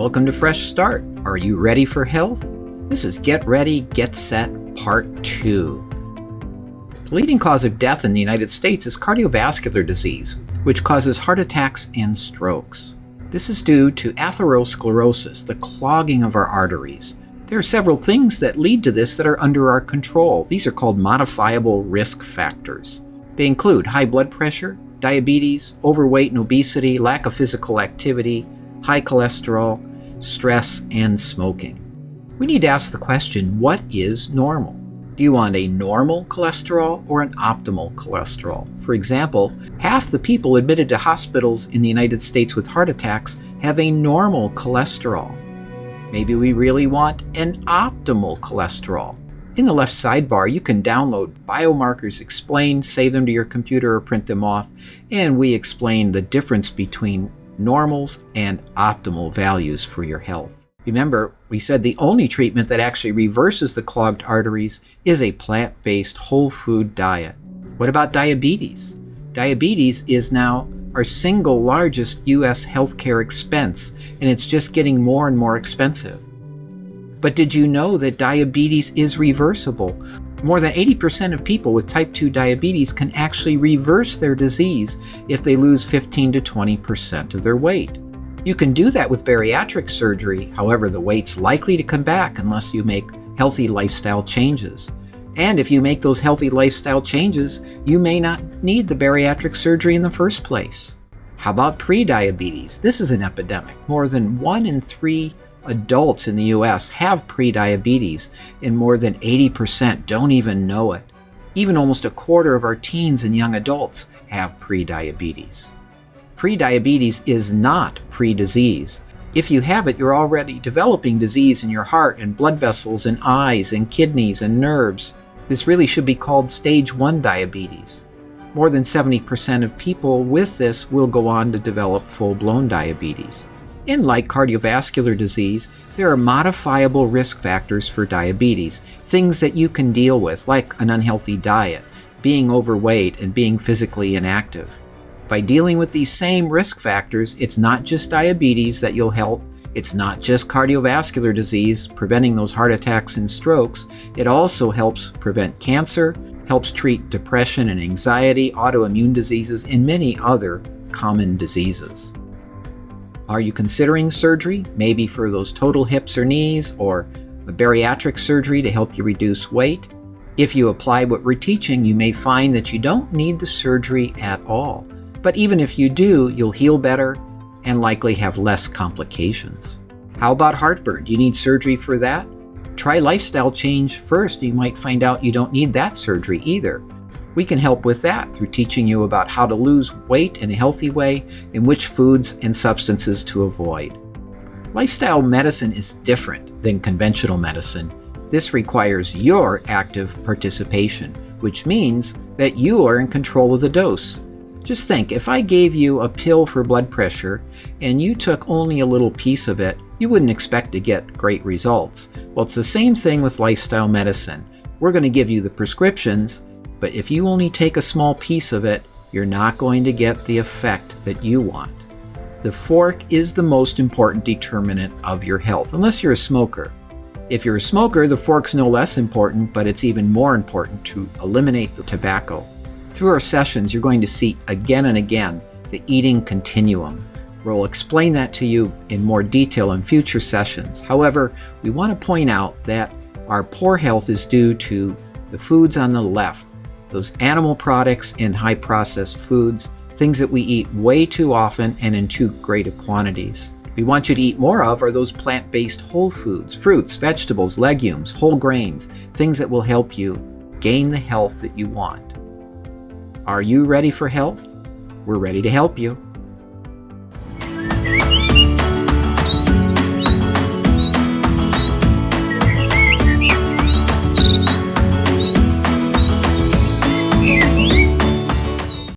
Welcome to Fresh Start. Are you ready for health? This is Get Ready, Get Set, Part 2. The leading cause of death in the United States is cardiovascular disease, which causes heart attacks and strokes. This is due to atherosclerosis, the clogging of our arteries. There are several things that lead to this that are under our control. These are called modifiable risk factors. They include high blood pressure, diabetes, overweight and obesity, lack of physical activity, high cholesterol, stress, and smoking. We need to ask the question, what is normal? Do you want a normal cholesterol or an optimal cholesterol? For example, half the people admitted to hospitals in the United States with heart attacks have a normal cholesterol. Maybe we really want an optimal cholesterol. In the left sidebar, you can download Biomarkers Explained, save them to your computer or print them off, and we explain the difference between normals and optimal values for your health. Remember, we said the only treatment that actually reverses the clogged arteries is a plant-based whole food diet. What about diabetes? Diabetes is now our single largest U.S. healthcare expense, and it's just getting more and more expensive. But did you know that diabetes is reversible? More than 80% of people with type 2 diabetes can actually reverse their disease if they lose 15 to 20% of their weight. You can do that with bariatric surgery, however, the weight's likely to come back unless you make healthy lifestyle changes. And if you make those healthy lifestyle changes, you may not need the bariatric surgery in the first place. How about prediabetes? This is an epidemic. More than 1 in 3 adults in the U.S. have prediabetes, and more than 80% don't even know it. Even almost a quarter of our teens and young adults have prediabetes. Prediabetes is not pre-disease. If you have it, you're already developing disease in your heart and blood vessels and eyes and kidneys and nerves. This really should be called stage 1 diabetes. More than 70% of people with this will go on to develop full-blown diabetes. And like cardiovascular disease, there are modifiable risk factors for diabetes, things that you can deal with, like an unhealthy diet, being overweight, and being physically inactive. By dealing with these same risk factors, it's not just diabetes that you'll help, it's not just cardiovascular disease, preventing those heart attacks and strokes, it also helps prevent cancer, helps treat depression and anxiety, autoimmune diseases, and many other common diseases. Are you considering surgery, maybe for those total hips or knees, or a bariatric surgery to help you reduce weight? If you apply what we're teaching, you may find that you don't need the surgery at all. But even if you do, you'll heal better and likely have less complications. How about heartburn? Do you need surgery for that? Try lifestyle change first. You might find out you don't need that surgery either. We can help with that through teaching you about how to lose weight in a healthy way and which foods and substances to avoid. Lifestyle medicine is different than conventional medicine. This requires your active participation, which means that you are in control of the dose. Just think, if I gave you a pill for blood pressure and you took only a little piece of it, you wouldn't expect to get great results. Well, it's the same thing with lifestyle medicine. We're going to give you the prescriptions, but if you only take a small piece of it, you're not going to get the effect that you want. The fork is the most important determinant of your health, unless you're a smoker. If you're a smoker, the fork's no less important, but it's even more important to eliminate the tobacco. Through our sessions, you're going to see again and again the eating continuum. We'll explain that to you in more detail in future sessions. However, we want to point out that our poor health is due to the foods on the left, those animal products and high processed foods, things that we eat way too often and in too great of quantities. We want you to eat more of are those plant-based whole foods, fruits, vegetables, legumes, whole grains, things that will help you gain the health that you want. Are you ready for health? We're ready to help you.